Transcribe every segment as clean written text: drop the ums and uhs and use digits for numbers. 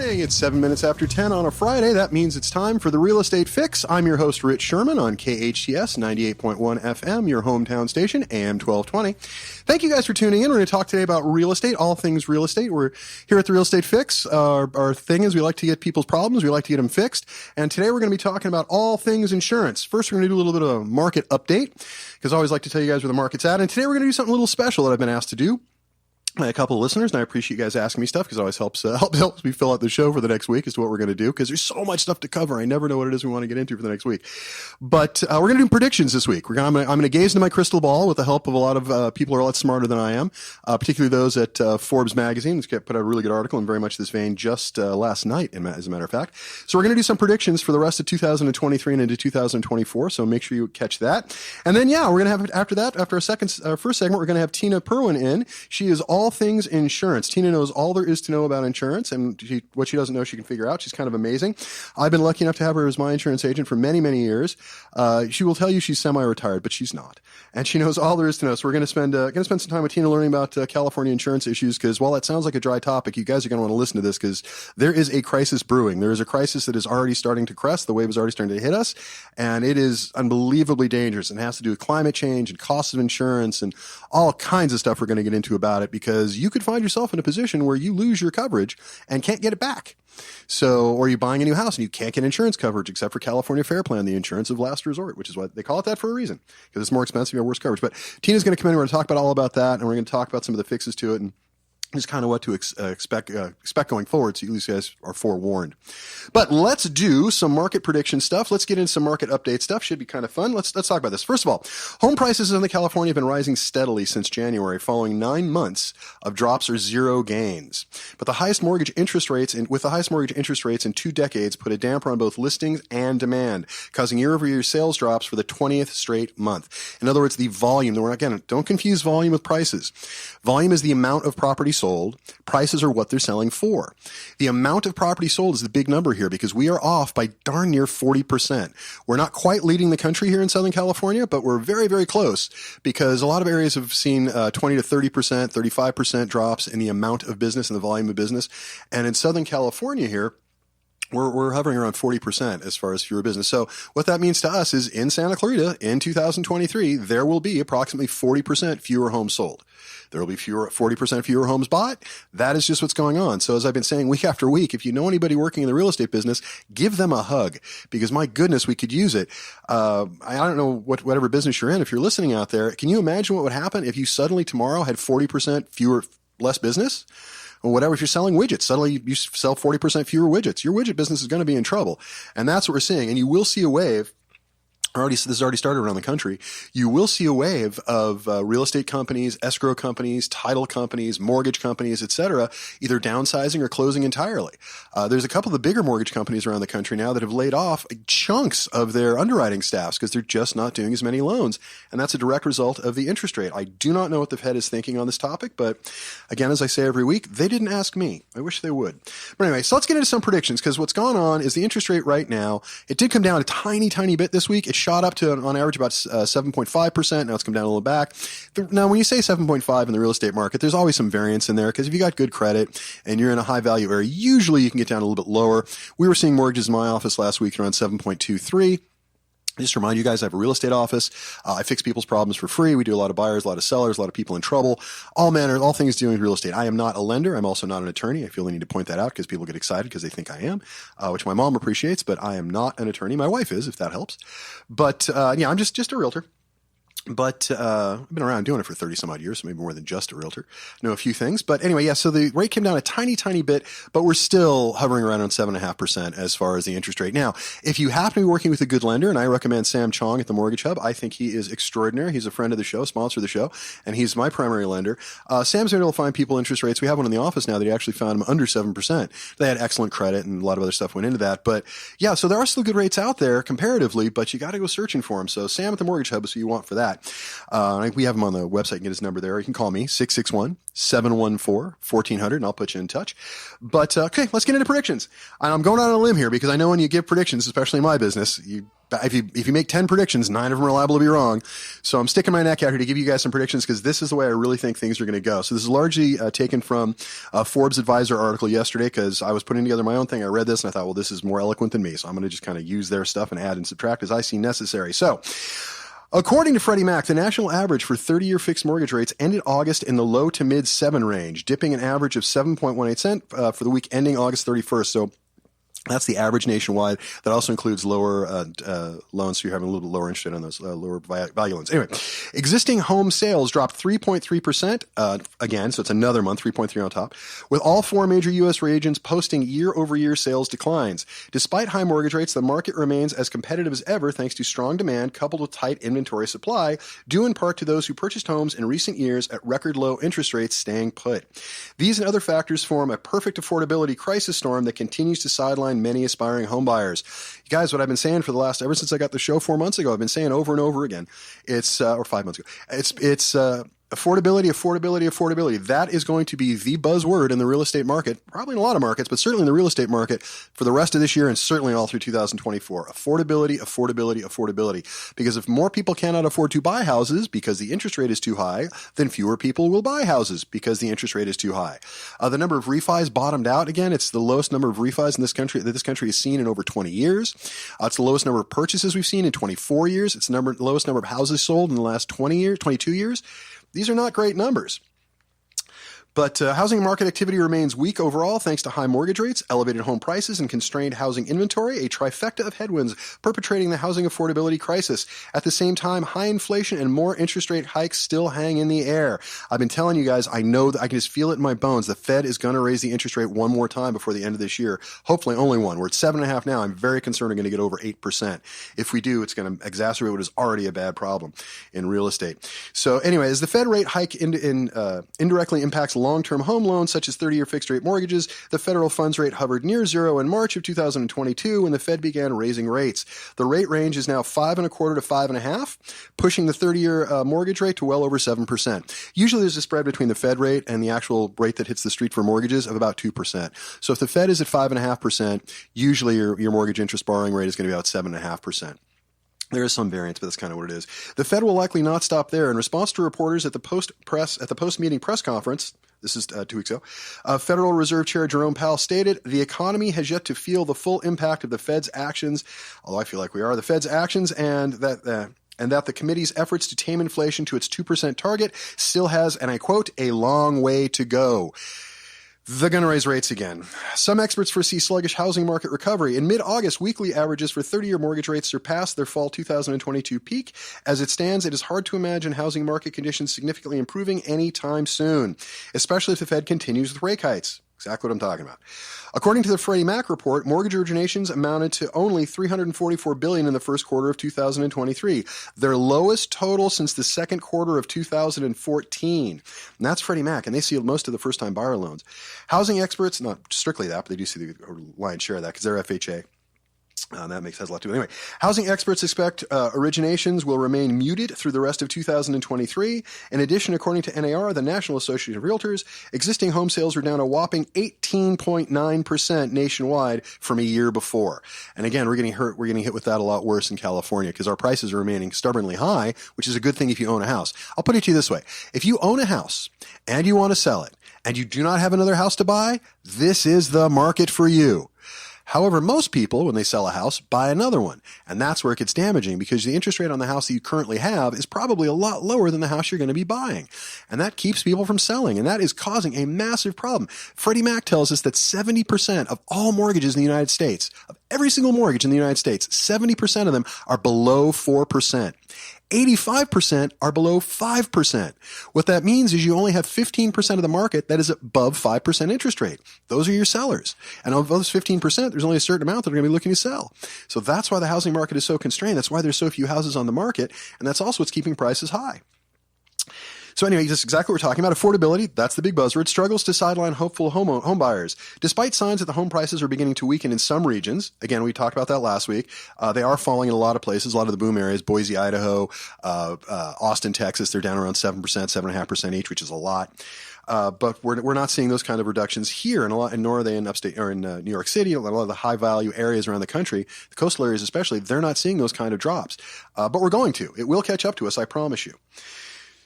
morning. It's 7 minutes after 10 on a Friday. That means it's time for the Real Estate Fix. I'm your host, Rich Szerman, on KHTS 98.1 FM, your hometown station, AM 1220. Thank you guys for tuning in. We're going to talk today about real estate, all things real estate. We're here at the Real Estate Fix. Our thing is we like to get people's problems. We like to get them fixed. And today we're going to be talking about all things insurance. First, we're going to do a little bit of a market update, because I always like to tell you guys where the market's at. And today we're going to do something a little special that I've been asked to do by a couple of listeners, and I appreciate you guys asking me stuff, because it always helps me fill out the show for the next week as to what we're going to do, because there's so much stuff to cover. I never know what it is we want to get into for the next week. But we're going to do predictions this week. I'm going to gaze into my crystal ball with the help of a lot of people who are a lot smarter than I am, particularly those at Forbes magazine, which put out a really good article in very much this vein just last night, as a matter of fact. So we're going to do some predictions for the rest of 2023 and into 2024, so make sure you catch that. And then, we're going to have, after our first segment, we're going to have Tina Purwin in. She is all things insurance. Tina knows all there is to know about insurance, and what she doesn't know, she can figure out. She's kind of amazing. I've been lucky enough to have her as my insurance agent for many, many years. She will tell you she's semi-retired, but she's not. And she knows all there is to know. So we're going to spend some time with Tina learning about California insurance issues, because while that sounds like a dry topic, you guys are going to want to listen to this, because there is a crisis brewing. There is a crisis that is already starting to crest. The wave is already starting to hit us, and it is unbelievably dangerous. And it has to do with climate change and costs of insurance and all kinds of stuff we're going to get into about it, because you could find yourself in a position where you lose your coverage and can't get it back. So, or you're buying a new house and you can't get insurance coverage except for California Fair Plan, the insurance of last resort, which is why they call it that for a reason, because it's more expensive, you have worse coverage. But Tina's going to come in, we're going to talk about all about that, and we're going to talk about some of the fixes to it, and just kind of what to expect going forward, so you guys are forewarned. But let's do some market prediction stuff. Let's get into some market update stuff. Should be kind of fun. Let's talk about this. First of all, home prices in California have been rising steadily since January, following 9 months of drops or zero gains. But the highest mortgage interest rates in 2 decades put a damper on both listings and demand, causing year-over-year sales drops for the 20th straight month. In other words, the volume. Don't confuse volume with prices. Volume is the amount of property sold. Prices are what they're selling for. The amount of property sold is the big number here, because we are off by darn near 40%. We're not quite leading the country here in Southern California, but we're very, very close, because a lot of areas have seen 20 to 30%, 35% drops in the amount of business and the volume of business. And in Southern California here, we're hovering around 40% as far as fewer business. So what that means to us is in Santa Clarita in 2023, there will be approximately 40% fewer homes sold. There will be 40% fewer homes bought. That is just what's going on. So as I've been saying week after week, if you know anybody working in the real estate business, give them a hug, because my goodness, we could use it. I don't know whatever business you're in. If you're listening out there, can you imagine what would happen if you suddenly tomorrow had 40% less business? Or whatever, if you're selling widgets, suddenly you sell 40% fewer widgets. Your widget business is going to be in trouble. And that's what we're seeing. And you will see a wave. This has already started around the country. You will see a wave of real estate companies, escrow companies, title companies, mortgage companies, et cetera, either downsizing or closing entirely. There's a couple of the bigger mortgage companies around the country now that have laid off chunks of their underwriting staffs, because they're just not doing as many loans. And that's a direct result of the interest rate. I do not know what the Fed is thinking on this topic, but again, as I say every week, they didn't ask me. I wish they would. But anyway, so let's get into some predictions, because what's gone on is the interest rate right now, it did come down a tiny, tiny bit this week. It shot up to, on average, about 7.5%. Now it's come down a little back. Now, when you say 7.5 in the real estate market, there's always some variance in there, because if you got good credit and you're in a high value area, usually you can get down a little bit lower. We were seeing mortgages in my office last week around 7.23. Just to remind you guys, I have a real estate office. I fix people's problems for free. We do a lot of buyers, a lot of sellers, a lot of people in trouble, all things dealing with real estate. I am not a lender. I'm also not an attorney. I feel the need to point that out, because people get excited because they think I am, which my mom appreciates, but I am not an attorney. My wife is, if that helps. But I'm just a realtor. But I've been around doing it for 30 some odd years, so maybe more than just a realtor. Know a few things. But anyway, so the rate came down a tiny, tiny bit, but we're still hovering around on 7.5% as far as the interest rate. Now, if you happen to be working with a good lender, and I recommend Sam Chong at the Mortgage Hub, I think he is extraordinary. He's a friend of the show, sponsor of the show, and he's my primary lender. Sam's able to find people interest rates. We have one in the office now that he actually found them under 7%. They had excellent credit, and a lot of other stuff went into that. But so there are still good rates out there comparatively, but you got to go searching for them. So Sam at the Mortgage Hub is who you want for that. We have him on the website. You can get his number there. You can call me, 661-714-1400, and I'll put you in touch. But, okay, let's get into predictions. And I'm going out on a limb here, because I know when you give predictions, especially in my business, if you make 10 predictions, 9 of them are liable to be wrong. So I'm sticking my neck out here to give you guys some predictions because this is the way I really think things are going to go. So this is largely taken from a Forbes Advisor article yesterday because I was putting together my own thing. I read this and I thought, well, this is more eloquent than me. So I'm going to just kind of use their stuff and add and subtract as I see necessary. So according to Freddie Mac, the national average for 30-year fixed mortgage rates ended August in the low to mid 7 range, dipping an average of 7.18 cents for the week ending August 31st. So that's the average nationwide. That also includes lower loans, so you're having a little bit lower interest rate on those lower value loans. Anyway, existing home sales dropped 3.3% again, so it's another month, 3.3 on top, with all 4 major U.S. regions posting year-over-year sales declines. Despite high mortgage rates, the market remains as competitive as ever thanks to strong demand coupled with tight inventory supply, due in part to those who purchased homes in recent years at record low interest rates staying put. These and other factors form a perfect affordability crisis storm that continues to sideline many aspiring home buyers. You guys, what I've been saying for the last, ever since I got the show 4 months ago, I've been saying over and over again, or 5 months ago, it's affordability. That is going to be the buzzword in the real estate market, probably in a lot of markets, but certainly in the real estate market for the rest of this year and certainly all through 2024. Affordability. Because if more people cannot afford to buy houses because the interest rate is too high, then fewer people will buy houses because the interest rate is too high. The number of refis bottomed out again. It's the lowest number of refis in this country that this country has seen in over 20 years. It's the lowest number of purchases we've seen in 24 years. It's the lowest number of houses sold in the last 22 years. These are not great numbers. But housing market activity remains weak overall thanks to high mortgage rates, elevated home prices, and constrained housing inventory, a trifecta of headwinds perpetrating the housing affordability crisis. At the same time, high inflation and more interest rate hikes still hang in the air. I've been telling you guys, I know that I can just feel it in my bones. The Fed is going to raise the interest rate one more time before the end of this year. Hopefully only one. We're at 7.5 now. I'm very concerned we're going to get over 8%. If we do, it's going to exacerbate what is already a bad problem in real estate. So anyway, as the Fed rate hike indirectly impacts long-term home loans such as 30-year fixed-rate mortgages, the federal funds rate hovered near zero in March of 2022 when the Fed began raising rates. The rate range is now 5.25% to 5.5%, pushing the 30-year mortgage rate to well over 7%. Usually there's a spread between the Fed rate and the actual rate that hits the street for mortgages of about 2%. So if the Fed is at 5.5%, usually your mortgage interest borrowing rate is going to be about 7.5%. There is some variance, but that's kind of what it is. The Fed will likely not stop there. In response to reporters at the post-meeting press conference, this is 2 weeks ago, Federal Reserve Chair Jerome Powell stated, the economy has yet to feel the full impact of the Fed's actions, although I feel like we are, the Fed's actions, and that the committee's efforts to tame inflation to its 2% target still has, and I quote, a long way to go. They're going to raise rates again. Some experts foresee sluggish housing market recovery. In mid-August, weekly averages for 30-year mortgage rates surpassed their fall 2022 peak. As it stands, it is hard to imagine housing market conditions significantly improving anytime soon, especially if the Fed continues with rate hikes. Exactly what I'm talking about. According to the Freddie Mac report, mortgage originations amounted to only $344 billion in the first quarter of 2023, their lowest total since the second quarter of 2014. And that's Freddie Mac, and they see most of the first-time buyer loans. Housing experts, not strictly that, but they do see the lion's share of that because they're FHA. That has a lot to do. Anyway, housing experts expect originations will remain muted through the rest of 2023. In addition, according to NAR, the National Association of Realtors, existing home sales were down a whopping 18.9% nationwide from a year before. And again, we're getting hit with that a lot worse in California because our prices are remaining stubbornly high, which is a good thing if you own a house. I'll put it to you this way. If you own a house and you want to sell it and you do not have another house to buy, this is the market for you. However, most people, when they sell a house, buy another one. And that's where it gets damaging because the interest rate on the house that you currently have is probably a lot lower than the house you're going to be buying. And that keeps people from selling. And that is causing a massive problem. Freddie Mac tells us that 70% of all mortgages in the United States, of every single mortgage in the United States, 70% of them are below 4%. 85% are below 5%. What that means is you only have 15% of the market that is above 5% interest rate. Those are your sellers. And of those 15%, there's only a certain amount that are going to be looking to sell. So that's why the housing market is so constrained. That's why there's so few houses on the market. And that's also what's keeping prices high. So anyway, this is exactly what we're talking about. Affordability, that's the big buzzword, struggles to sideline hopeful home buyers. Despite signs that the home prices are beginning to weaken in some regions, again, we talked about that last week, they are falling in a lot of places, a lot of the boom areas, Boise, Idaho, Austin, Texas, they're down around 7%, 7.5% each, which is a lot. But we're not seeing those kind of reductions here, and nor are they in upstate or in New York City. A lot of the high value areas around the country, the coastal areas especially, they're not seeing those kind of drops. But we're going to. It will catch up to us, I promise you.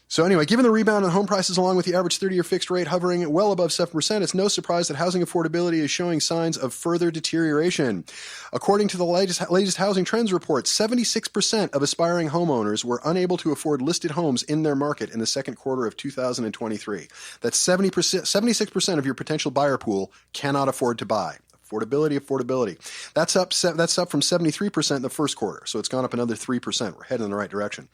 So anyway, given the rebound in home prices along with the average 30-year fixed rate hovering well above 7%, it's no surprise that housing affordability is showing signs of further deterioration. According to the latest housing trends report, 76% of aspiring homeowners were unable to afford listed homes in their market in the second quarter of 2023. That's 76% of your potential buyer pool cannot afford to buy. Affordability. That's up from 73% in the first quarter. So it's gone up another 3%. We're heading in the right direction.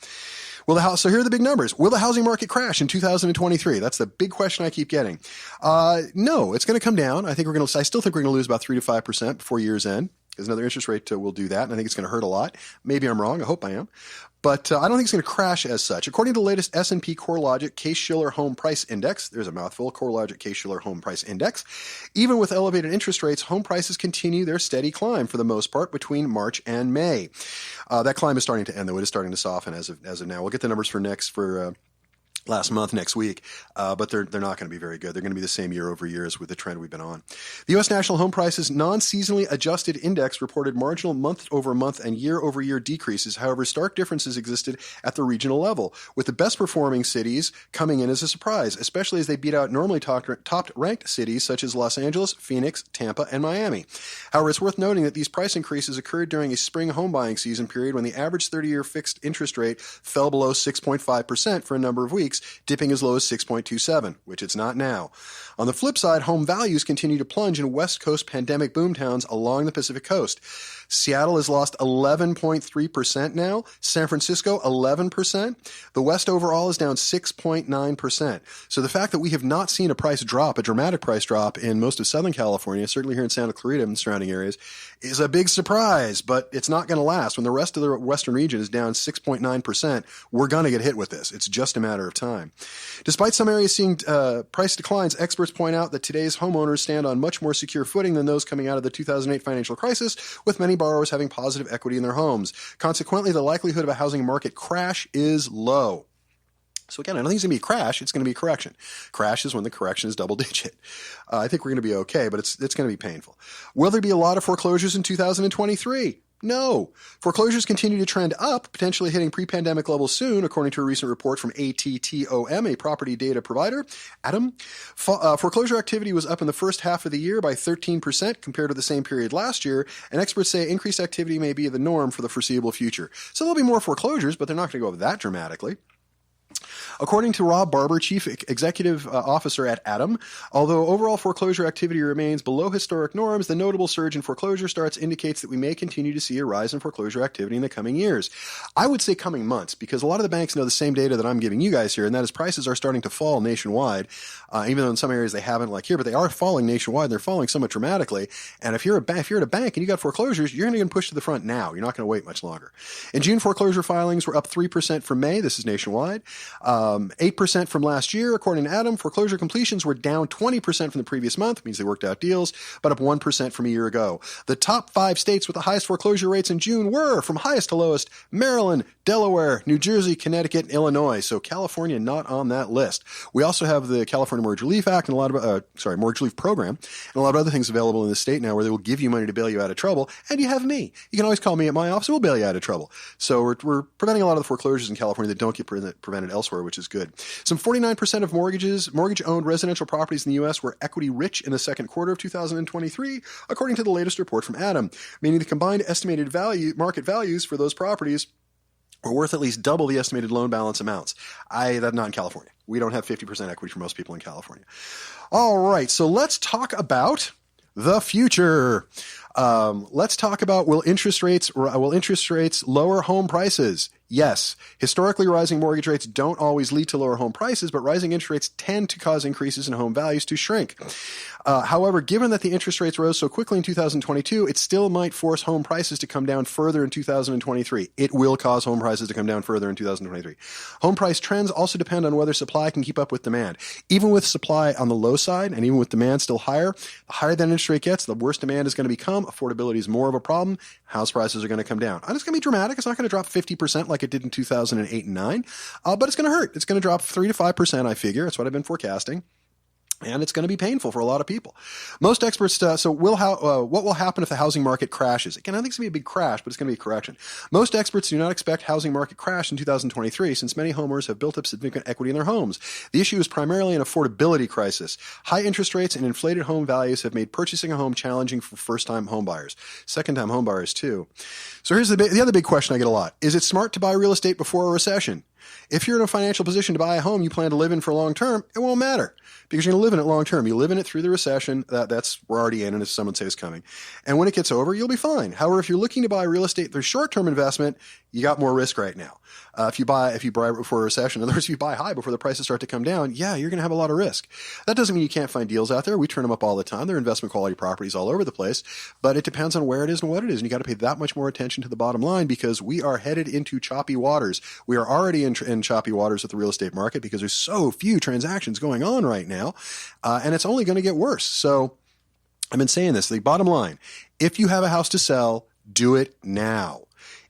So here are the big numbers. Will the housing market crash in 2023? That's the big question I keep getting. No, it's going to come down. I still think we're going to lose about 3 to 5% before year's end, because another interest rate will do that, and I think it's going to hurt a lot. Maybe I'm wrong. I hope I am. But I don't think it's going to crash as such. According to the latest S&P CoreLogic Case-Shiller Home Price Index, there's a mouthful, CoreLogic Case-Shiller Home Price Index, even with elevated interest rates, home prices continue their steady climb for the most part between March and May. That climb is starting to end, though. It is starting to soften as of now. We'll get the numbers for last month, next week, but they're not going to be very good. They're going to be the same year over year as with the trend we've been on. The U.S. National Home Prices non-seasonally adjusted index reported marginal month-over-month and year-over-year decreases. However, stark differences existed at the regional level, with the best-performing cities coming in as a surprise, especially as they beat out normally top-ranked cities such as Los Angeles, Phoenix, Tampa, and Miami. However, it's worth noting that these price increases occurred during a spring home buying season period when the average 30-year fixed interest rate fell below 6.5% for a number of weeks, dipping as low as 6.27, which it's not now. On the flip side, home values continue to plunge in West Coast pandemic boomtowns along the Pacific Coast. Seattle has lost 11.3% now. San Francisco, 11%. The West overall is down 6.9%. So the fact that we have not seen a dramatic price drop in most of Southern California, certainly here in Santa Clarita and surrounding areas, is a big surprise, but it's not going to last. When the rest of the Western region is down 6.9%, we're going to get hit with this. It's just a matter of time. Despite some areas seeing price declines, experts point out that today's homeowners stand on much more secure footing than those coming out of the 2008 financial crisis, with many borrowers having positive equity in their homes. Consequently, the likelihood of a housing market crash is low. So again, I don't think it's going to be a crash. It's going to be a correction. Crash is when the correction is double digit. I think we're going to be okay, but it's going to be painful. Will there be a lot of foreclosures in 2023? No. Foreclosures continue to trend up, potentially hitting pre-pandemic levels soon, according to a recent report from ATTOM, a property data provider. Foreclosure activity was up in the first half of the year by 13% compared to the same period last year, and experts say increased activity may be the norm for the foreseeable future. So there'll be more foreclosures, but they're not going to go up that dramatically. According to Rob Barber, Chief Executive Officer at ATTOM, although overall foreclosure activity remains below historic norms, the notable surge in foreclosure starts indicates that we may continue to see a rise in foreclosure activity in the coming years. I would say coming months, because a lot of the banks know the same data that I'm giving you guys here, and that is prices are starting to fall nationwide, even though in some areas they haven't like here, but they are falling nationwide. They're falling somewhat dramatically. And if you're at a bank and you got foreclosures, you're going to get pushed to the front now. You're not going to wait much longer. In June, foreclosure filings were up 3% from May. This is nationwide. 8% from last year. According to ATTOM, foreclosure completions were down 20% from the previous month, means they worked out deals, but up 1% from a year ago. The top 5 states with the highest foreclosure rates in June were, from highest to lowest, Maryland, Delaware, New Jersey, Connecticut, and Illinois. So California not on that list. We also have the California Mortgage Relief Act and Mortgage Relief Program, and a lot of other things available in the state now where they will give you money to bail you out of trouble. And you have me. You can always call me at my office. We'll bail you out of trouble. So we're preventing a lot of the foreclosures in California that don't get prevented elsewhere, which is good. Some 49% of mortgage-owned residential properties in the U.S. were equity-rich in the second quarter of 2023, according to the latest report from ATTOM, meaning the combined estimated market values for those properties were worth at least double the estimated loan balance amounts. That's not in California. We don't have 50% equity for most people in California. All right, so let's talk about the future. Let's talk about will interest rates lower home prices? Yes. Historically, rising mortgage rates don't always lead to lower home prices, but rising interest rates tend to cause increases in home values to shrink. However, given that the interest rates rose so quickly in 2022, it still might force home prices to come down further in 2023. It will cause home prices to come down further in 2023. Home price trends also depend on whether supply can keep up with demand. Even with supply on the low side and even with demand still higher, the higher that interest rate gets, the worse demand is going to become. Affordability is more of a problem. House prices are going to come down. And it's going to be dramatic. It's not going to drop 50% like it did in 2008 and 9, but it's going to hurt. It's going to drop 3 to 5%, I figure. That's what I've been forecasting. And it's going to be painful for a lot of people. Most experts, what will happen if the housing market crashes? Again, I think it's going to be a big crash, but it's going to be a correction. Most experts do not expect housing market crash in 2023 since many homeowners have built up significant equity in their homes. The issue is primarily an affordability crisis. High interest rates and inflated home values have made purchasing a home challenging for first-time home buyers. Second-time home buyers, too. So here's the other big question I get a lot. Is it smart to buy real estate before a recession? If you're in a financial position to buy a home you plan to live in for long term, it won't matter because you're going to live in it long term. You live in it through the recession. That's we're already in, and as someone says, coming. And when it gets over, you'll be fine. However, if you're looking to buy real estate for short-term investment, you got more risk right now. If you buy before a recession, in other words, if you buy high before the prices start to come down, yeah, you're going to have a lot of risk. That doesn't mean you can't find deals out there. We turn them up all the time. There are investment quality properties all over the place, but it depends on where it is and what it is. And you got to pay that much more attention to the bottom line because we are headed into choppy waters. We are already in choppy waters with the real estate market because there's so few transactions going on right now, and it's only going to get worse. So I've been saying this. The bottom line, if you have a house to sell, do it now.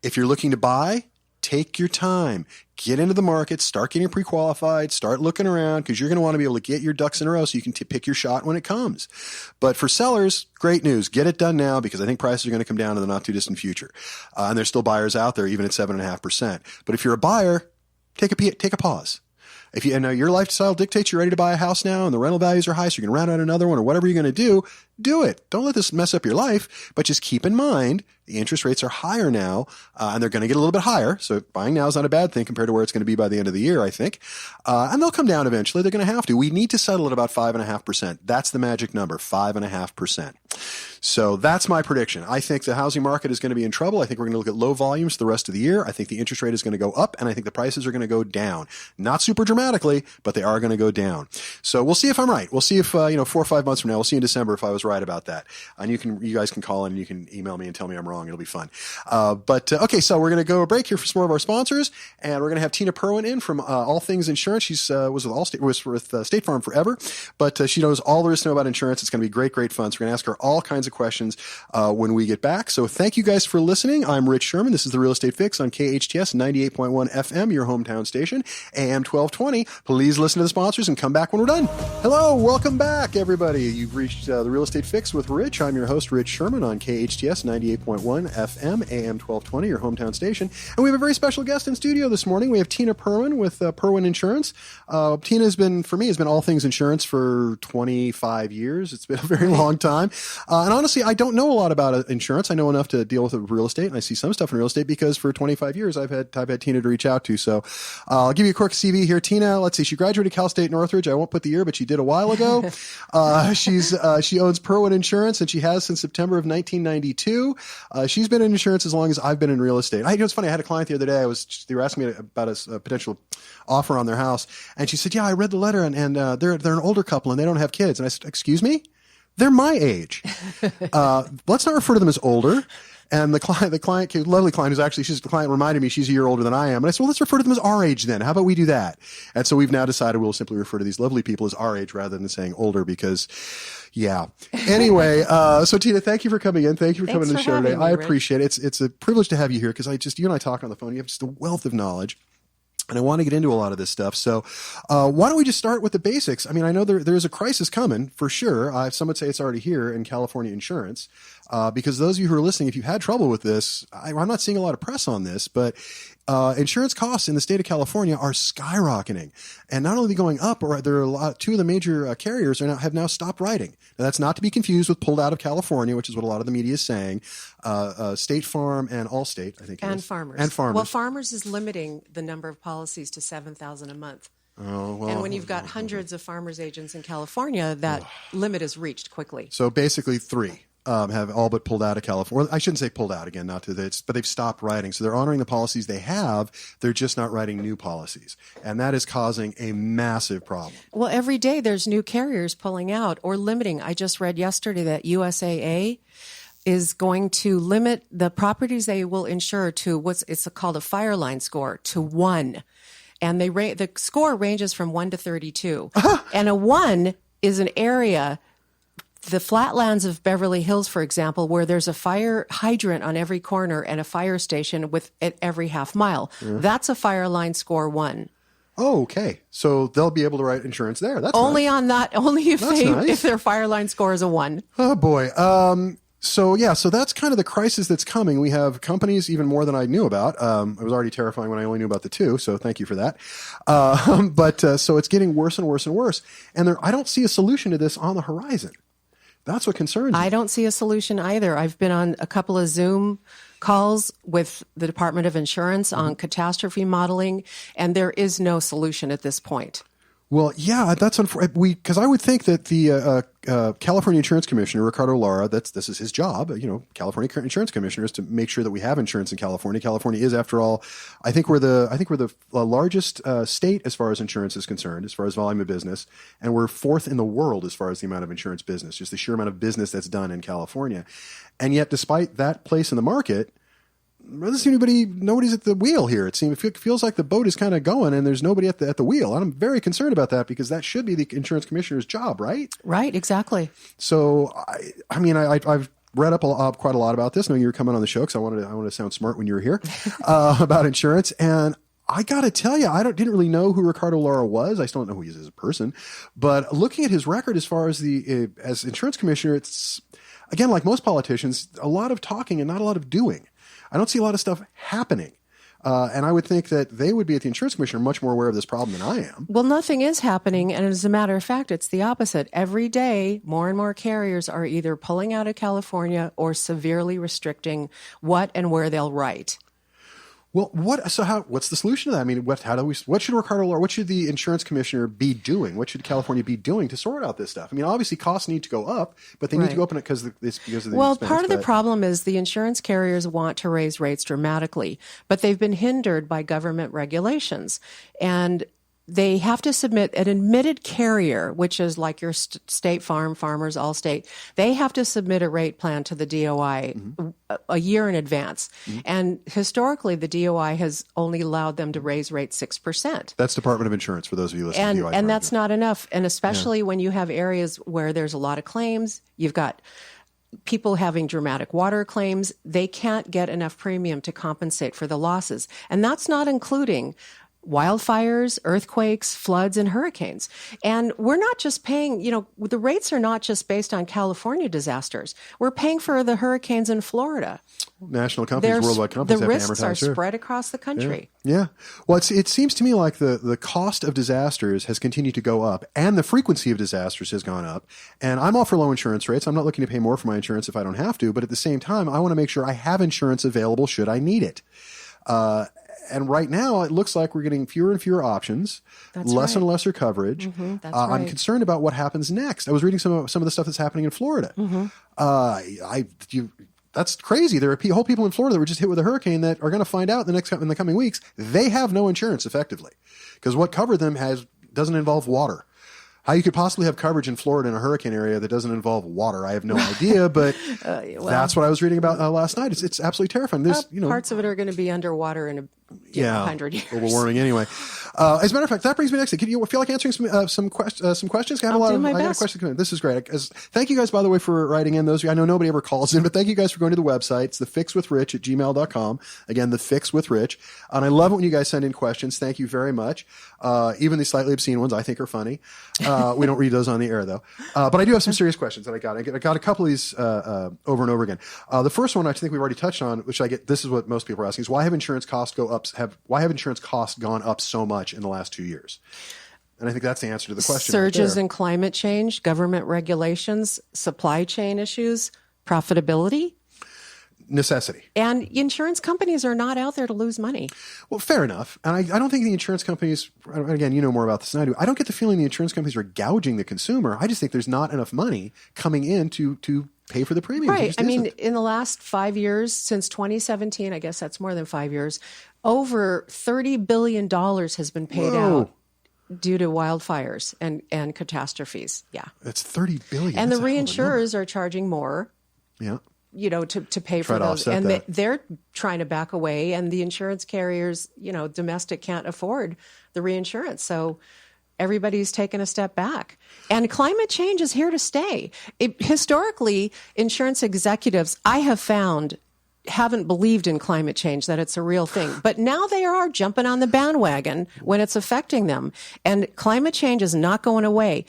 If you're looking to buy, take your time. Get into the market, start getting pre-qualified, start looking around because you're going to want to be able to get your ducks in a row so you can pick your shot when it comes. But for sellers, great news. Get it done now because I think prices are going to come down in the not too distant future. And there's still buyers out there even at 7.5%. But if you're a buyer, take a pause. If you know your lifestyle dictates you're ready to buy a house now and the rental values are high, so you're going to round out another one or whatever you're going to do it. Don't let this mess up your life, but just keep in mind the interest rates are higher now, and they're going to get a little bit higher. So buying now is not a bad thing compared to where it's going to be by the end of the year, I think. And they'll come down eventually. They're going to have to. We need to settle at about 5.5%. That's the magic number, 5.5%. So that's my prediction. I think the housing market is going to be in trouble. I think we're going to look at low volumes the rest of the year. I think the interest rate is going to go up, and I think the prices are going to go down. Not super dramatically, but they are going to go down. So we'll see if I'm right. We'll see if 4 or 5 months from now, we'll see in December if I was right about that. And you guys can call in and you can email me and tell me I'm wrong. It'll be fun. Okay, so we're going to go a break here for some more of our sponsors, and we're going to have Tina Perwin in from All Things Insurance. She's was with State Farm forever, but she knows all there is to know about insurance. It's going to be great fun. So we're going to ask her all kinds of questions when we get back. So thank you guys for listening. I'm Rich Szerman. This is the Real Estate Fix on KHTS 98.1 FM, your hometown station, AM 1220. Please listen to the sponsors and come back when we're done. Hello, welcome back, everybody. You've reached the Real Estate Fix with Rich. I'm your host, Rich Szerman, on KHTS 98.1 FM, AM 1220, your hometown station. And we have a very special guest in studio this morning. We have Tina Perwin with Perwin Insurance. Tina has been all things insurance for 25 years. It's been a very long time. And honestly, I don't know a lot about insurance. I know enough to deal with real estate, and I see some stuff in real estate because for 25 years I've had Tina to reach out to. So I'll give you a quick CV here. Tina, let's see, she graduated Cal State Northridge. I won't put the year, but she did a while ago. She owns Perwin Insurance, and she has since September of 1992. She's been in insurance as long as I've been in real estate. It's funny. I had a client the other day. They were asking me about a potential offer on their house, and she said, "Yeah, I read the letter, and they're an older couple, and they don't have kids." And I said, "Excuse me? They're my age. Let's not refer to them as older." And the client, lovely client, the client reminded me she's a year older than I am. And I said, well, let's refer to them as our age then. How about we do that? And so we've now decided we'll simply refer to these lovely people as our age rather than saying older because, yeah. Anyway, so Tina, thank you for coming in. Thank you for coming to the show today. I appreciate it. It's a privilege to have you here because you and I talk on the phone. You have just a wealth of knowledge. And I want to get into a lot of this stuff. So why don't we just start with the basics? I mean, I know there's a crisis coming for sure. Some would say it's already here in California insurance. Because those of you who are listening, if you've had trouble with this, I'm not seeing a lot of press on this, but insurance costs in the state of California are skyrocketing. And not only going up, or there are two of the major carriers have now stopped writing. Now, that's not to be confused with pulled out of California, which is what a lot of the media is saying. State Farm and Allstate, I think. And Farmers. Well, Farmers is limiting the number of policies to 7,000 a month. Oh, well, and when you've got hundreds of farmers agents in California, that limit is reached quickly. So basically 3. have all but pulled out of California. I shouldn't say pulled out again, not to this, but they've stopped writing. So they're honoring the policies they have. They're just not writing new policies. And that is causing a massive problem. Well, every day there's new carriers pulling out or limiting. I just read yesterday that USAA is going to limit the properties they will insure to it's called a fire line score to 1. And the score ranges from 1 to 32. And a 1 is an area, the flatlands of Beverly Hills, for example, where there's a fire hydrant on every corner and a fire station at every half mile. Yeah. That's a fire line score 1. Oh, okay. So they'll be able to write insurance there. That's only nice. On that. Only if their fire line score is a 1. Oh boy. So that's kind of the crisis that's coming. We have companies even more than I knew about. It was already terrifying when I only knew about the 2, so thank you for that. So it's getting worse and worse and worse. And I don't see a solution to this on the horizon. That's what concerns me. I don't see a solution either. I've been on a couple of Zoom calls with the Department of Insurance on catastrophe modeling, and there is no solution at this point. Well, yeah, that's unfortunate. Because I would think that the California Insurance Commissioner, Ricardo Lara, this is his job. California Insurance Commissioner is to make sure that we have insurance in California. California is, after all, I think we're the largest state as far as insurance is concerned, as far as volume of business, and we're 4th in the world as far as the amount of insurance business, just the sheer amount of business that's done in California. And yet, despite that place in the market, there doesn't seem nobody's at the wheel here. It feels like the boat is kind of going and there's nobody at the wheel. And I'm very concerned about that because that should be the insurance commissioner's job, right? Right, exactly. So, I've read up quite a lot about this. I know you were coming on the show because I wanted to sound smart when you were here about insurance. And I got to tell you, didn't really know who Ricardo Lara was. I still don't know who he is as a person. But looking at his record as far as as insurance commissioner, it's, again, like most politicians, a lot of talking and not a lot of doing. I don't see a lot of stuff happening. And I would think that they would be, at the insurance commissioner, much more aware of this problem than I am. Well, nothing is happening. And as a matter of fact, it's the opposite. Every day, more and more carriers are either pulling out of California or severely restricting what and where they'll write. Well, what's the solution to that? I mean, what should Ricardo Lara, what should the insurance commissioner be doing? What should California be doing to sort out this stuff? I mean, obviously costs need to go up, but they need to go up because of the expense. Part of the problem is the insurance carriers want to raise rates dramatically, but they've been hindered by government regulations. And they have to submit an admitted carrier, which is like your State Farm, Farmers, Allstate. They have to submit a rate plan to the DOI a year in advance. And historically, the DOI has only allowed them to raise rates 6%. That's Department of Insurance, for those of you listening to DOI. And that's not enough. And especially when you have areas where there's a lot of claims, you've got people having dramatic water claims, they can't get enough premium to compensate for the losses. And that's not including wildfires, earthquakes, floods, and hurricanes. And we're not just paying, the rates are not just based on California disasters. We're paying for the hurricanes in Florida. National companies, worldwide companies have to amortize. The risks are spread across the country. Yeah. Well, it seems to me like the cost of disasters has continued to go up and the frequency of disasters has gone up. And I'm all for low insurance rates. I'm not looking to pay more for my insurance if I don't have to. But at the same time, I want to make sure I have insurance available should I need it. And right now, it looks like we're getting fewer and fewer options, less and lesser coverage. That's I'm concerned about what happens next. I was reading some of the stuff that's happening in Florida. That's crazy. There are whole people in Florida that were just hit with a hurricane that are going to find out in the coming weeks they have no insurance effectively because what covered them doesn't involve water. How you could possibly have coverage in Florida in a hurricane area that doesn't involve water, I have no idea. But that's what I was reading about last night. It's absolutely terrifying. There's parts of it are going to be underwater in 100 years. Global warming anyway. As a matter of fact, that brings me next. Do you feel like answering some questions? I got a question coming in. This is great. Thank you guys, by the way, for writing in those. I know nobody ever calls in, but thank you guys for going to the website. It's thefixwithrich@gmail.com. Again, thefixwithrich. And I love it when you guys send in questions. Thank you very much. Even the slightly obscene ones I think are funny. We don't read those on the air, though. But I do have some serious questions that I got. I got a couple of these over and over again. The first one, I think we've already touched on, which this is what most people are asking, is why have insurance costs gone up so much in the last 2 years? And I think that's the answer to the question. Surges in climate change, government regulations, supply chain issues, profitability. Necessity. And insurance companies are not out there to lose money. Well, fair enough. And I don't think the insurance companies, again, you know more about this than I do, I don't get the feeling the insurance companies are gouging the consumer. I just think there's not enough money coming in to pay for the premium. Right. I mean, in the last 5 years, since 2017, I guess that's more than 5 years, over $30 billion has been paid out due to wildfires and catastrophes. Yeah. That's $30 billion. And the reinsurers are charging more. Yeah. To pay for those. And they're trying to back away, and the insurance carriers, domestic can't afford the reinsurance. So everybody's taken a step back. And climate change is here to stay. Historically, insurance executives, I have found, haven't believed in climate change, that it's a real thing. But now they are jumping on the bandwagon when it's affecting them. And climate change is not going away.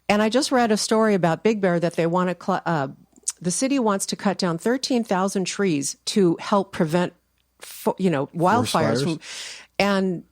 And I just read a story about Big Bear that they want to the city wants to cut down 13,000 trees to help prevent, wildfires. And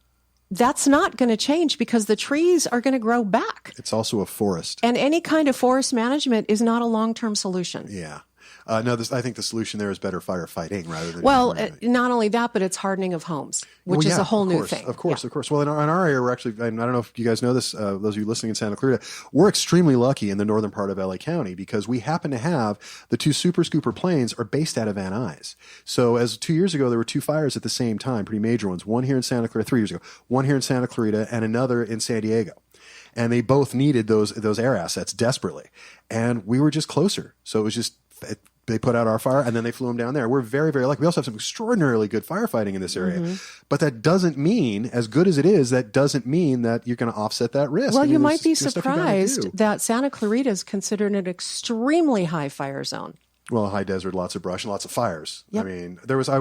that's not going to change because the trees are going to grow back. It's also a forest. And any kind of forest management is not a long-term solution. Yeah. No, I think the solution there is better firefighting rather than... Well, not only that, but it's hardening of homes, which is a whole new thing. Of course. Well, in our area, we're actually, I don't know if you guys know this, those of you listening in Santa Clarita, we're extremely lucky in the northern part of LA County because we happen to have the two Super Scooper planes are based out of Van Nuys. So as 2 years ago, there were two fires at the same time, pretty major ones, one here in Santa Clarita, 3 years ago, one here in Santa Clarita and another in San Diego. And they both needed those air assets desperately. And we were just closer. So it was just... They put out our fire, and then they flew them down there. We're very, very lucky. We also have some extraordinarily good firefighting in this area. Mm-hmm. But that doesn't mean, as good as it is, that doesn't mean that you're going to offset that risk. Well, you might be surprised that Santa Clarita is considered an extremely high fire zone. Well, high desert, lots of brush, and lots of fires. Yep. I mean, there was, I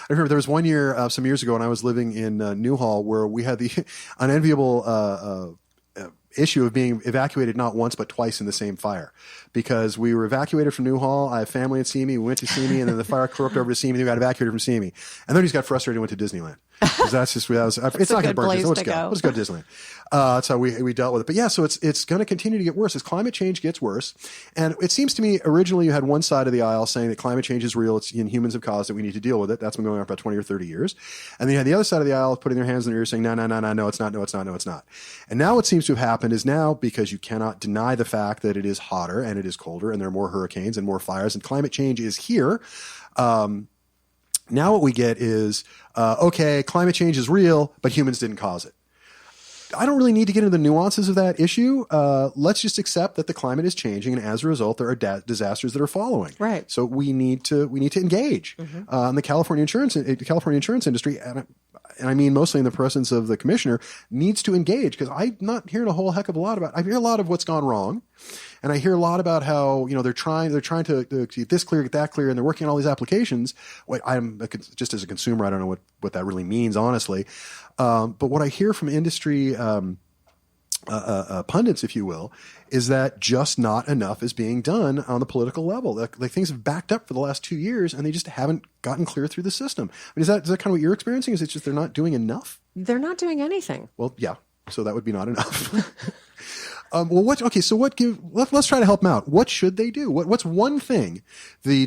remember there was 1 year, some years ago, when I was living in Newhall, where we had the unenviable issue of being evacuated not once but twice in the same fire, because we were evacuated from Newhall. I have family at Simi. We went to Simi, and then the fire corrupted over to Simi. Then we got evacuated from Simi, and then he just got frustrated and went to Disneyland. Because that's just it's not going to burn Disneyland. Let's go to Disneyland. That's how we dealt with it. But yeah, so it's going to continue to get worse as climate change gets worse. And it seems to me originally you had one side of the aisle saying that climate change is real. It's humans have caused it. We need to deal with it. That's been going on for about 20 or 30 years. And then you had the other side of the aisle putting their hands in their ears saying, no, it's not. No, it's not. No, it's not. And now what seems to have happened is now, because you cannot deny the fact that it is hotter and it is colder and there are more hurricanes and more fires and climate change is here. Now what we get is, okay, climate change is real, but humans didn't cause it. I don't really need to get into the nuances of that issue. Let's just accept that the climate is changing, and as a result, there are disasters that are following. Right. So we need to engage. Mm-hmm. The California insurance industry, and I mean mostly in the presence of the commissioner, needs to engage, because I'm not hearing a whole heck of a lot about. I hear a lot of what's gone wrong. And I hear a lot about how, they're trying to get this clear, get that clear, and they're working on all these applications. Just as a consumer, I don't know what that really means, honestly. But what I hear from industry pundits, if you will, is that just not enough is being done on the political level. Like things have backed up for the last 2 years, and they just haven't gotten clear through the system. I mean, is that kind of what you're experiencing? Is it just they're not doing enough? They're not doing anything. Well, yeah. So that would be not enough. Let's try to help them out. What should they do? What's one thing the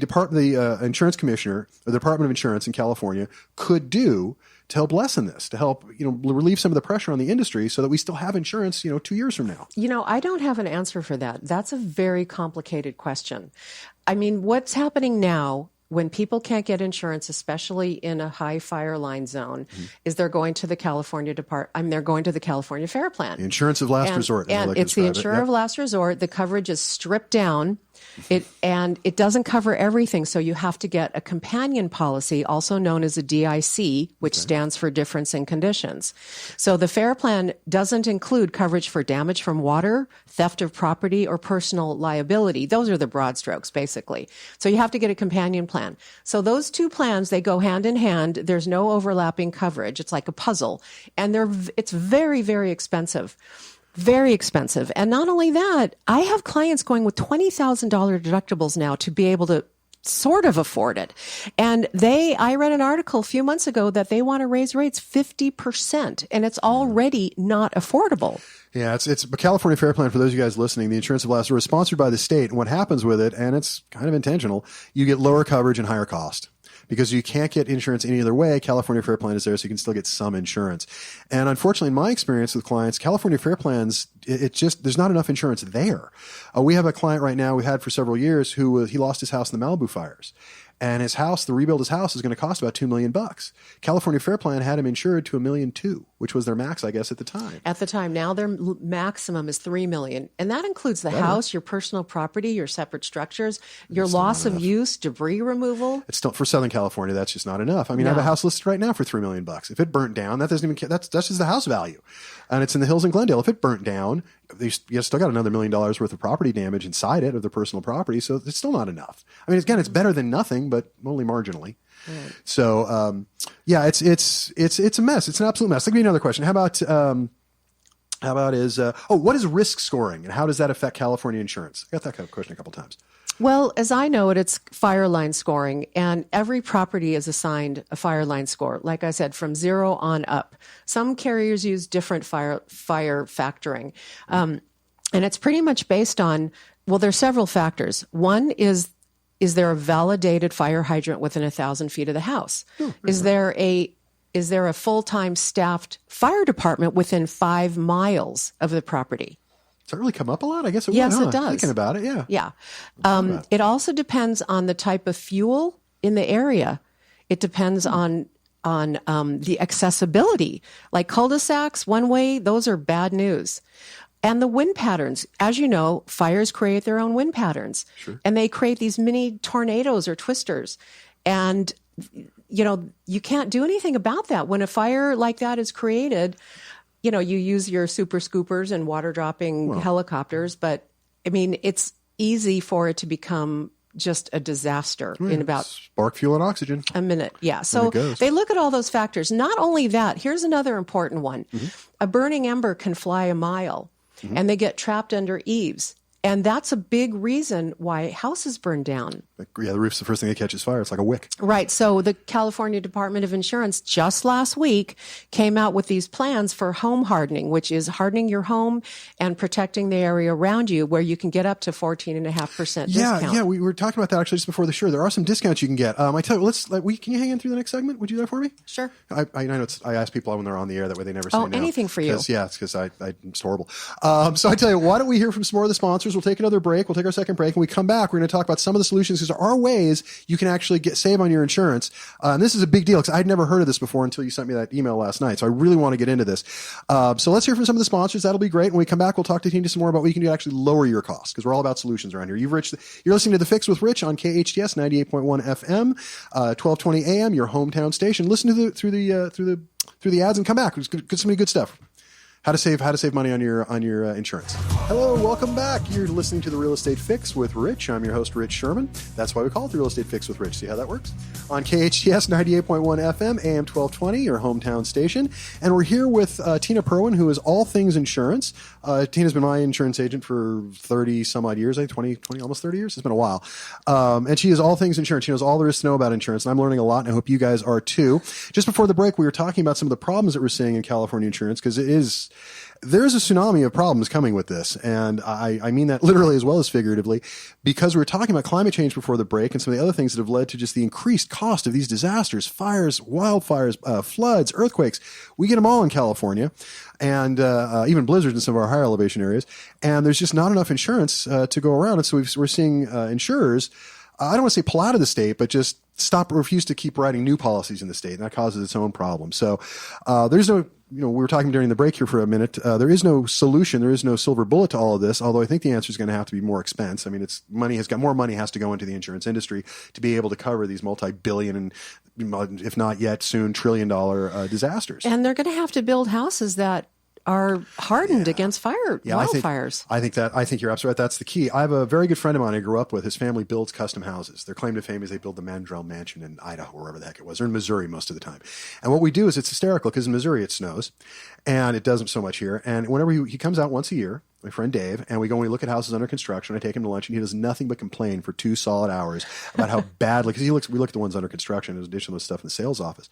insurance commissioner or the Department of Insurance in California could do to help lessen this, to help, relieve some of the pressure on the industry so that we still have insurance, 2 years from now? I don't have an answer for that. That's a very complicated question. I mean, what's happening now when people can't get insurance, especially in a high fire line zone, is they're going to the California they're going to the California Fair Plan. The insurance of last resort. And it's the insurer of last resort. The coverage is stripped down. It doesn't cover everything, so you have to get a companion policy, also known as a DIC, which stands for difference in conditions. So the Fair Plan doesn't include coverage for damage from water, theft of property, or personal liability. Those are the broad strokes, basically. So you have to get a companion plan. So those two plans, they go hand in hand. There's no overlapping coverage. It's like a puzzle. And it's very, very expensive. Very expensive. And not only that, I have clients going with $20,000 deductibles now to be able to sort of afford it. And I read an article a few months ago that they want to raise rates 50%, and it's already not affordable. Yeah, it's a California Fair Plan. For those of you guys listening, the insurance of last resort is sponsored by the state. And what happens with it, and it's kind of intentional, you get lower coverage and higher cost. because you can't get insurance any other way. California Fair Plan is there, so you can still get some insurance. And unfortunately, in my experience with clients, California Fair Plans, there's not enough insurance there. We have a client right now we've had for several years who he lost his house in the Malibu fires. And his house, the rebuild his house is going to cost about $2 million. California Fair Plan had him insured to $1.2 million, which was their max, I guess, at the time. At the time. Now their maximum is $3 million. And that includes the house, your personal property, your separate structures, your loss of use, debris removal. It's still, for Southern California, that's just not enough. I mean, I have a house listed right now for $3 million. If it burnt down, that doesn't even, that's just the house value. And it's in the hills in Glendale. If it burnt down, you still got another $1 million worth of property damage inside it of their personal property. So it's still not enough. I mean, again, it's better than nothing, but only marginally. Right. So, it's a mess. It's an absolute mess. Let me give you another question. How about what is risk scoring and how does that affect California insurance? I got that kind of question a couple times. Well, as I know it, it's fire line scoring, and every property is assigned a fire line score. Like I said, from 0 on up. Some carriers use different fire factoring, and it's pretty much based on. Well, there's several factors. One is there a validated fire hydrant within 1,000 feet of the house? Is there a full-time staffed fire department within 5 miles of the property? Does that really come up a lot? I guess it would. Yes, it does. Thinking about it, yeah. Yeah. It also depends on the type of fuel in the area. It depends on the accessibility. Like cul-de-sacs, one way, those are bad news. And the wind patterns. As you know, fires create their own wind patterns. Sure. And they create these mini tornadoes or twisters. And, you can't do anything about that. When a fire like that is created, you use your super scoopers and water dropping helicopters. But, I mean, it's easy for it to become just a disaster in about spark, fuel, and oxygen. A minute. Yeah. So they look at all those factors. Not only that, here's another important one. Mm-hmm. A burning ember can fly a mile. Mm-hmm. And they get trapped under eaves. And that's a big reason why houses burn down. Yeah, the roof's the first thing that catches fire. It's like a wick. Right. So the California Department of Insurance just last week came out with these plans for home hardening, which is hardening your home and protecting the area around you, where you can get up to 14.5% discount. Yeah, we were talking about that actually just before the show. There are some discounts you can get. I tell you, can you hang in through the next segment? Would you do that for me? Sure. I know I ask people when they're on the air, that way they never say no. Anything for you. It's because it's horrible. So I tell you, why don't we hear from some more of the sponsors? We'll take another break. We'll take our second break. When we come back, we're going to talk about some of the solutions, because there are ways you can actually save on your insurance. And this is a big deal, because I'd never heard of this before until you sent me that email last night. So I really want to get into this. So let's hear from some of the sponsors. That'll be great. When we come back, we'll talk to Tina some more about what you can do to actually lower your costs, because we're all about solutions around here. You're listening to The Fix with Rich on KHTS 98.1 FM, 1220 AM, your hometown station. Listen through the ads and come back. There's so many good stuff. How to save money on your insurance. Hello, welcome back. You're listening to The Real Estate Fix with Rich. I'm your host, Rich Szerman. That's why we call it The Real Estate Fix with Rich. See how that works? On KHTS 98.1 FM, AM 1220, your hometown station. And we're here with Tina Perwin, who is all things insurance. Tina's been my insurance agent for 30 some odd years, 20, almost 30 years. It's been a while. And she is all things insurance. She knows all there is to know about insurance. And I'm learning a lot, and I hope you guys are too. Just before the break, we were talking about some of the problems that we're seeing in California insurance, because there's a tsunami of problems coming with this. And I mean that literally as well as figuratively, because we were talking about climate change before the break and some of the other things that have led to just the increased cost of these disasters, fires, wildfires, floods, earthquakes. We get them all in California, and even blizzards in some of our higher elevation areas. And there's just not enough insurance to go around. And so we're seeing insurers, I don't want to say pull out of the state, but just refuse to keep writing new policies in the state. And that causes its own problem. So there's no, we were talking during the break here for a minute. There is no solution. There is no silver bullet to all of this, although I think the answer is going to have to be more expense. I mean, more money has to go into the insurance industry to be able to cover these multi-billion and, if not yet soon, $trillion disasters. And they're going to have to build houses that are hardened against wildfires. I think you're absolutely right. That's the key. I have a very good friend of mine I grew up with. His family builds custom houses. Their claim to fame is they build the Mandrell Mansion in Idaho, wherever the heck it was. They're in Missouri most of the time. And what we do is, it's hysterical, because in Missouri it snows, and it doesn't so much here. And whenever he comes out once a year, my friend Dave, and we look at houses under construction. I take him to lunch, and he does nothing but complain for 2 solid hours about how badly, because we look at the ones under construction in addition to the stuff in the sales office.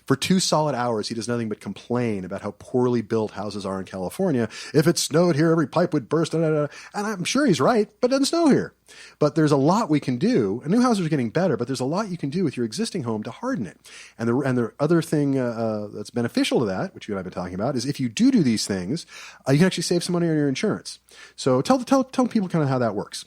For 2 solid hours, he does nothing but complain about how poorly built houses are in California. If it snowed here, every pipe would burst. And I'm sure he's right, but it doesn't snow here. But there's a lot we can do. And new houses are getting better, but there's a lot you can do with your existing home to harden it. And the other thing that's beneficial to that, which you and I have been talking about, is if you do these things, you can actually save some money on your insurance. So tell people kind of how that works.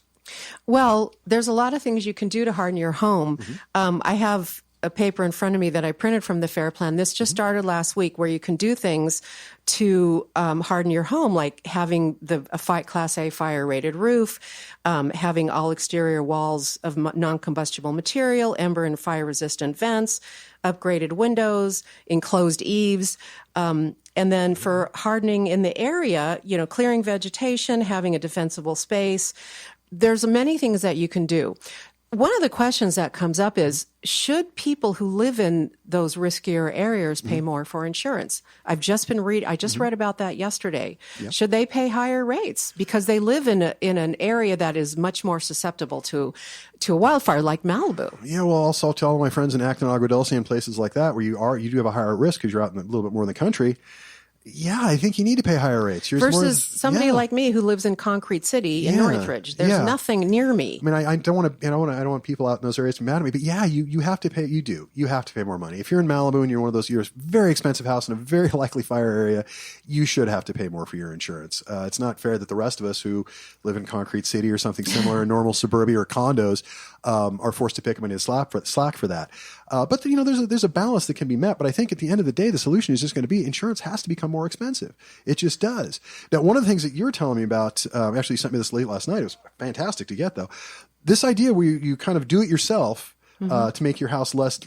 Well, there's a lot of things you can do to harden your home. I have a paper in front of me that I printed from the FAIR Plan. This just started last week, where you can do things to harden your home, like having a Class A fire-rated roof, having all exterior walls of non-combustible material, ember and fire-resistant vents, upgraded windows, enclosed eaves. And then for hardening in the area, clearing vegetation, having a defensible space. There's many things that you can do. One of the questions that comes up is, should people who live in those riskier areas pay more for insurance? I just read about that yesterday. Yep. Should they pay higher rates because they live in an area that is much more susceptible to a wildfire, like Malibu? Yeah, well, also I'll tell all my friends in Acton, Agua Dulce, and places like that, where you do have a higher risk because you're out a little bit more in the country. Yeah, I think you need to pay higher rates. Versus somebody like me who lives in Concrete City in Northridge. There's nothing near me. I mean, I don't want to, I don't want people out in those areas to be mad at me, but yeah, you have to pay. You have to pay more money. If you're in Malibu and you're one of those very expensive house in a very likely fire area, you should have to pay more for your insurance. It's not fair that the rest of us who live in Concrete City or something similar, in normal suburbia or condos, are forced to pick up any slack for that. But there's a balance that can be met. But I think at the end of the day, the solution is just going to be insurance has to become more expensive. It just does. Now, one of the things that you were telling me about, actually you sent me this late last night. It was fantastic to get, though. This idea where you kind of do it yourself to make your house less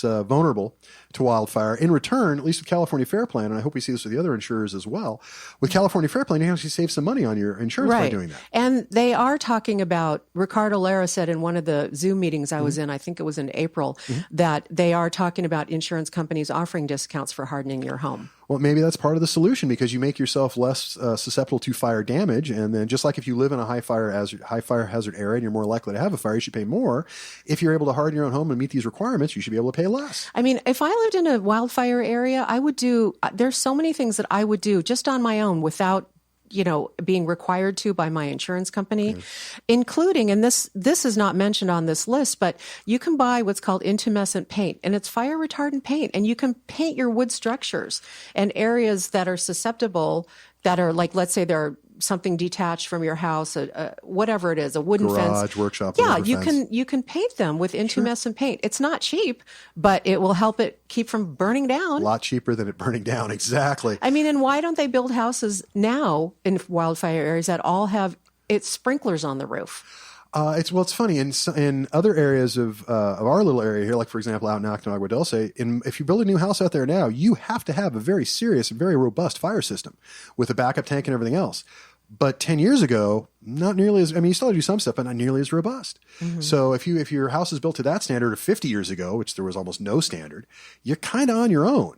vulnerable to wildfire. In return, at least with California Fair Plan, and I hope we see this with the other insurers as well, with California Fair Plan, you can actually save some money on your insurance by doing that. And they are talking about, Ricardo Lara said in one of the Zoom meetings I was in, I think it was in April, that they are talking about insurance companies offering discounts for hardening your home. Well, maybe that's part of the solution, because you make yourself less susceptible to fire damage. And then just like if you live in a high fire hazard area and you're more likely to have a fire, you should pay more. If you're able to harden your own home and meet these requirements, you should be able to pay less. I mean, if I lived in a wildfire area, there's so many things that I would do just on my own without being required to by my insurance company, including, and this is not mentioned on this list, but you can buy what's called intumescent paint, and it's fire retardant paint, and you can paint your wood structures and areas that are susceptible, that are like, let's say they're something detached from your house, whatever it is, a wooden garage, fence, workshop. Yeah, you can paint them with intumescent paint. It's not cheap, but it will help it keep from burning down. A lot cheaper than it burning down. Exactly. I mean, and why don't they build houses now in wildfire areas that all have sprinklers on the roof? It's funny in other areas of our little area here, like for example out in Acton, Agua Dulce. If you build a new house out there now, you have to have a very serious, very robust fire system with a backup tank and everything else. But 10 years ago, not nearly as, you still have to do some stuff, but not nearly as robust. So if your house is built to that standard of 50 years ago, which there was almost no standard, you're kind of on your own.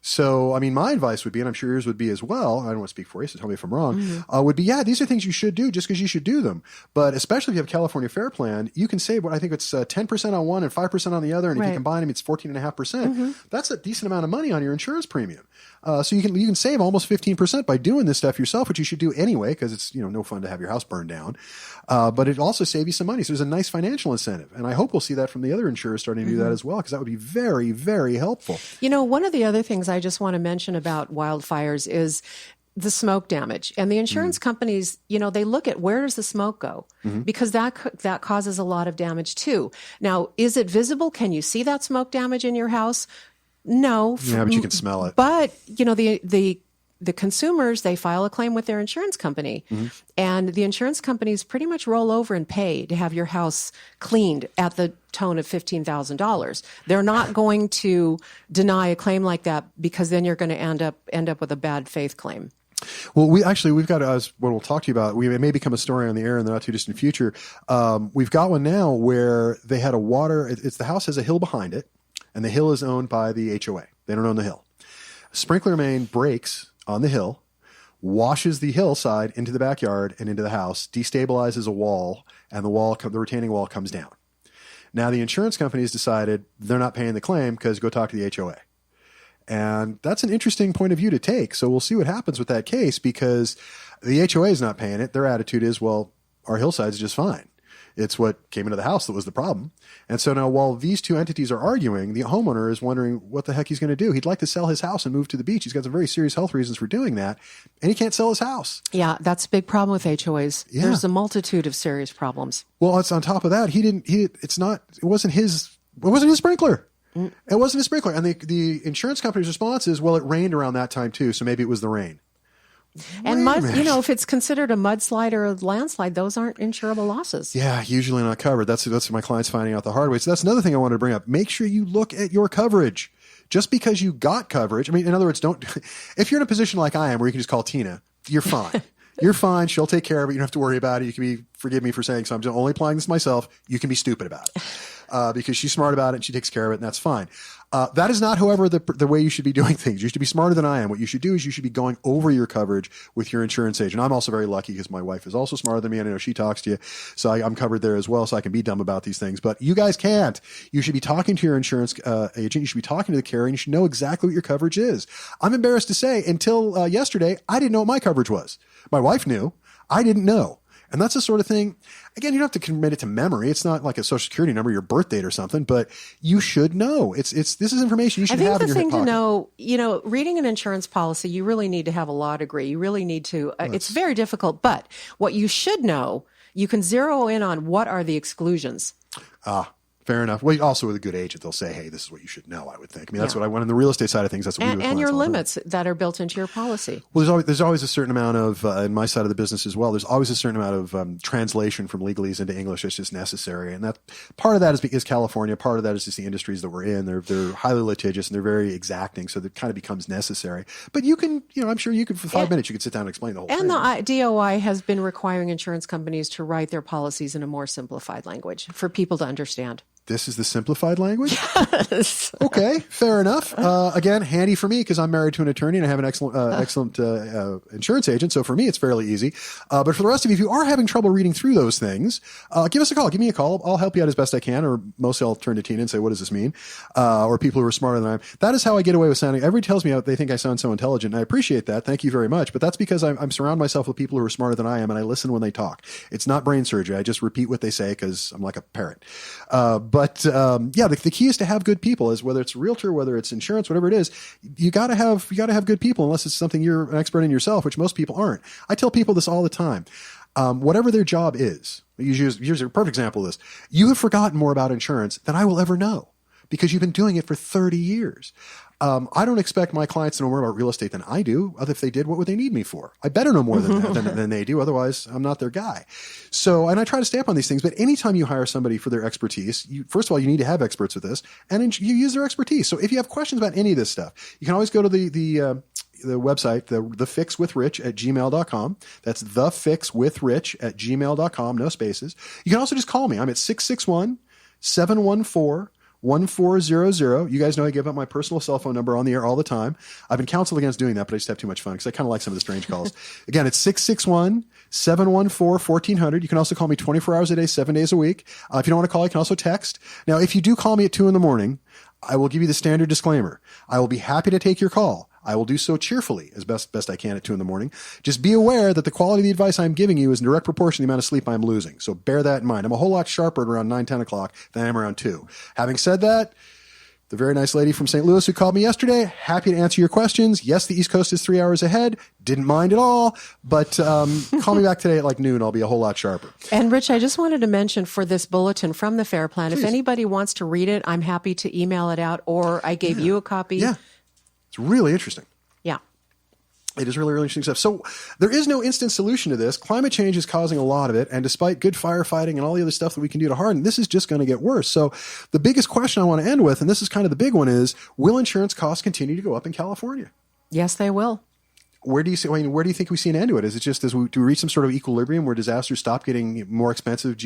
So, my advice would be, and I'm sure yours would be as well, I don't want to speak for you, so tell me if I'm wrong, would be, these are things you should do just because you should do them. But especially if you have a California Fair Plan, you can save, I think it's 10% on one and 5% on the other, and if you combine them, it's 14.5%. That's a decent amount of money on your insurance premium. So you can save almost 15% by doing this stuff yourself, which you should do anyway, because it's no fun to have your house burned down. But it also saves you some money. So there's a nice financial incentive. And I hope we'll see that from the other insurers starting to do that as well, because that would be very, very helpful. One of the other things I just want to mention about wildfires is the smoke damage. And the insurance companies, they look at where does the smoke go? Because that causes a lot of damage too. Now, is it visible? Can you see that smoke damage in your house? No. Yeah, but you can smell it. But, the consumers, they file a claim with their insurance company, and the insurance companies pretty much roll over and pay to have your house cleaned at the tone of $15,000. They're not going to deny a claim like that, because then you're going to end up with a bad faith claim. Well, we've got, what we'll talk to you about, it may become a story on the air in the not too distant future. We've got one now where they had the house has a hill behind it, and the hill is owned by the HOA. They don't own the hill. Sprinkler main breaks on the hill. washes the hillside into the backyard and into the house, destabilizes a wall, and the retaining wall comes down. Now, the insurance company has decided they're not paying the claim because go talk to the HOA. And that's an interesting point of view to take. So we'll see what happens with that case because the HOA is not paying it. Their attitude is, well, our hillside's just fine. It's what came into the house that was the problem. And so now while these two entities are arguing, the homeowner is wondering what the heck he's going to do. He'd like to sell his house and move to the beach. He's got some very serious health reasons for doing that, and he can't sell his house. Yeah, that's a big problem with HOAs. Yeah. There's a multitude of serious problems. Well, it's on top of that. It wasn't his sprinkler. It wasn't his sprinkler. And the insurance company's response is, well, it rained around that time too, so maybe it was the rain. And if it's considered a mudslide or a landslide, those aren't insurable losses. Yeah, usually not covered. That's what my clients finding out the hard way. So that's another thing I wanted to bring up. Make sure you look at your coverage. Just because you got coverage, I mean, in other words, if you're in a position like I am where you can just call Tina, you're fine. You're fine. She'll take care of it. You don't have to worry about it. You can forgive me for saying so. I'm just only applying this myself. You can be stupid about it because she's smart about it and she takes care of it, and that's fine. That is not, however, the way you should be doing things. You should be smarter than I am. What you should do is you should be going over your coverage with your insurance agent. I'm also very lucky because my wife is also smarter than me, and I know she talks to you, so I'm covered there as well, so I can be dumb about these things. But you guys can't. You should be talking to your insurance agent. You should be talking to the carrier, and you should know exactly what your coverage is. I'm embarrassed to say, until yesterday, I didn't know what my coverage was. My wife knew. I didn't know. And that's the sort of thing, again, you don't have to commit it to memory. It's not like a social security number, your birth date or something, but you should know. This is information you should have in your hip pocket. I think the thing to know, reading an insurance policy, you really need to have a law degree. You really need to, it's very difficult, but what you should know, you can zero in on what are the exclusions. Fair enough. Well, also with a good agent, they'll say, hey, this is what you should know, I would think. I mean, that's what I want in the real estate side of things. That's what we do with and your clients all the time. limits that are built into your policy. Well, there's always a certain amount of, in my side of the business as well, there's always a certain amount of translation from legalese into English that's just necessary. And that part of that is California. Part of that is just the industries that we're in. They're highly litigious and they're very exacting. So that kind of becomes necessary. But you can, I'm sure you could, for 5 minutes, you could sit down and explain the whole thing. And the DOI has been requiring insurance companies to write their policies in a more simplified language for people to understand. This is the simplified language? Yes. Okay, fair enough. Again, handy for me because I'm married to an attorney and I have an excellent insurance agent. So for me, it's fairly easy. But for the rest of you, if you are having trouble reading through those things, give us a call. Give me a call. I'll help you out as best I can. Or mostly I'll turn to Tina and say, what does this mean? Or people who are smarter than I am. That is how I get away with sounding. Everybody tells me they think I sound so intelligent. And I appreciate that. Thank you very much. But that's because I'm surrounding myself with people who are smarter than I am and I listen when they talk. It's not brain surgery. I just repeat what they say because I'm like a parrot. The key is to have good people. Is whether it's a realtor, whether it's insurance, whatever it is, you got to have good people. Unless it's something you're an expert in yourself, which most people aren't. I tell people this all the time. Whatever their job is, use a perfect example of this. You have forgotten more about insurance than I will ever know because you've been doing it for 30 years. I don't expect my clients to know more about real estate than I do. If they did, what would they need me for? I better know more than they do. Otherwise, I'm not their guy. So, and I try to stay up on these things. But anytime you hire somebody for their expertise, first of all, you need to have experts with this, and you use their expertise. So if you have questions about any of this stuff, you can always go to the website, thefixwithrich@gmail.com. That's thefixwithrich@gmail.com. No spaces. You can also just call me. I'm at 661-714-1400. You guys know I give up my personal cell phone number on the air all the time. I've been counseled against doing that, but I just have too much fun because I kind of like some of the strange calls. Again, it's 661-714-1400. You can also call me 24 hours a day, 7 days a week. If you don't want to call, you can also text. Now, if you do call me at 2 a.m, I will give you the standard disclaimer. I will be happy to take your call. I will do so cheerfully as best I can at 2 a.m. Just be aware that the quality of the advice I'm giving you is in direct proportion to the amount of sleep I'm losing. So bear that in mind. I'm a whole lot sharper at around 9, 10 o'clock than I am around 2. Having said that, the very nice lady from St. Louis who called me yesterday, happy to answer your questions. Yes, the East Coast is 3 hours ahead. Didn't mind at all. But call me back today at like noon. I'll be a whole lot sharper. And Rich, I just wanted to mention for this bulletin from the Fair Plan, Please. If anybody wants to read it, I'm happy to email it out, or I gave you a copy. Yeah, it's really interesting. Yeah. It is really, really interesting stuff. So there is no instant solution to this. Climate change is causing a lot of it. And despite good firefighting and all the other stuff that we can do to harden, this is just going to get worse. So the biggest question I want to end with, and this is kind of the big one, is will insurance costs continue to go up in California? Yes, they will. where do you see? I mean, where do you think we see an end to it? Is it just do we reach some sort of equilibrium where disasters stop getting more expensive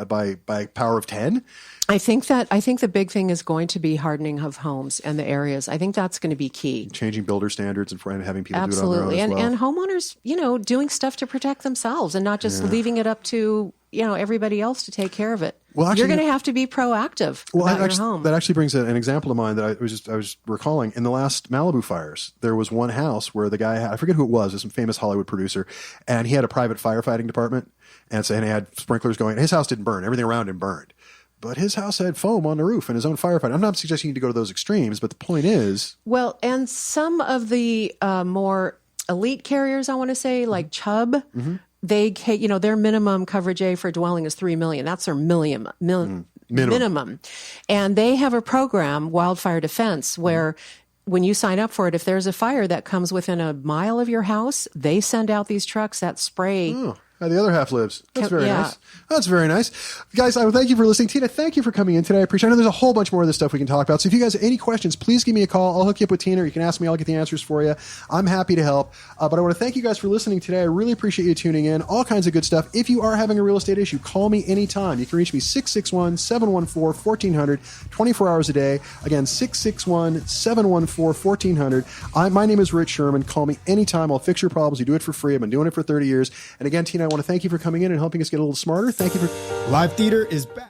by power of 10? I think the big thing is going to be hardening of homes and the areas. I think that's going to be key. Changing builder standards and having people Absolutely. do it on their own as well. And homeowners, doing stuff to protect themselves and not just leaving it up to, everybody else to take care of it. Well, actually, you're going to have to be proactive about your home. That actually brings an example to mind that I was recalling. In the last Malibu fires, there was one house where the guy I forget who it was some famous Hollywood producer, and he had a private firefighting department, and he had sprinklers going. His house didn't burn; everything around him burned, but his house had foam on the roof and his own firefighting. I'm not suggesting you need to go to those extremes, but the point is, well, and some of the more elite carriers, I want to say, like Chubb. Mm-hmm. Their minimum coverage A for dwelling is $3 million. That's their minimum. And they have a program, Wildfire Defense, where when you sign up for it, if there's a fire that comes within a mile of your house, they send out these trucks that spray. Oh. How the other half lives. That's very nice. That's very nice. Guys, I thank you for listening. Tina, thank you for coming in today. I appreciate it. I know there's a whole bunch more of this stuff we can talk about. So if you guys have any questions, please give me a call. I'll hook you up with Tina, or you can ask me. I'll get the answers for you. I'm happy to help. But I want to thank you guys for listening today. I really appreciate you tuning in. All kinds of good stuff. If you are having a real estate issue, call me anytime. You can reach me 661-714-1400, 24 hours a day. Again, 661-714-1400. My name is Rich Szerman. Call me anytime. I'll fix your problems. You do it for free. I've been doing it for 30 years. And again, Tina, I want to thank you for coming in and helping us get a little smarter. Thank you for... Live Theater is back.